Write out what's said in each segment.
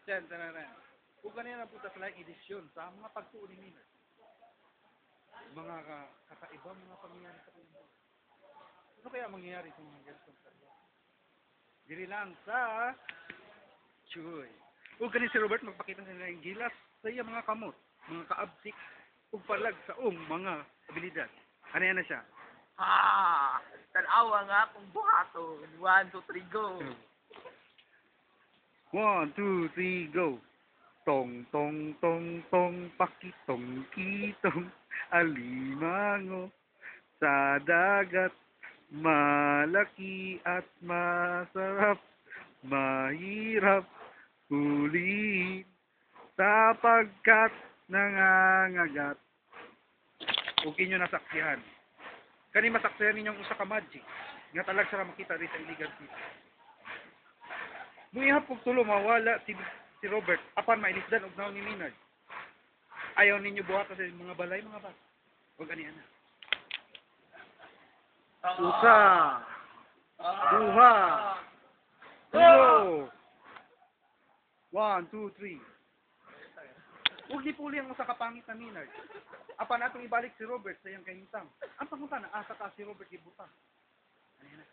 Yan, tanaran. Kung ganyan ang puta sa edisyon sa mga pagtuon ni Mina. Mga kakaiba, mga pangyayari sa kanya. Ano kaya mangyayari sa mga ganitong karya? Dili lang sa Chuy. Kung ganyan si Robert, magpakita sa nila yung gilas sa iya mga kamot, mga kaabtik, ug palag sa mga abilidad. Ano yan na siya? Tanawa nga akong buhaton. 1, 2, 3, go. 1, 2, 3, go. Tong, tong, tong, tong, pakitong, kitong, alimango, sa dagat, malaki at masarap, mahirap, huliin, sapagkat nangangagat. Huwag nyo nasaksihan. Kani masaksihan ninyong usa ka magic, nga talag sa makita rin sa iligan dito. Muyahap kong tulo, mawala si Robert, apan mailisdan og naon ni Minard. Ayaw ninyo buhat sa mga balay, mga bata. Huwag aniyan na. Usa, duha, tulo. 1, 2, 3. Huwag nipuli ang usa ka pangit na Minard. Apan atong ibalik si Robert sa iyang kahintang. Ang pangutana, asa ka si Robert ibutang. Aniyan na.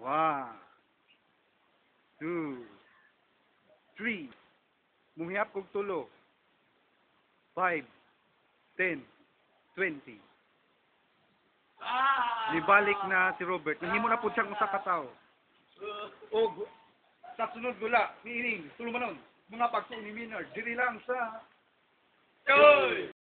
1, 2, 3. Muhiyap kog tulo. 5, 10, 20. Nibalik na si Robert. Nahimo na po siyang usa ka tawo. O sa sunod gula, niining, tulumanon, mga pagtuon ni Minard, diri lang sa Choy!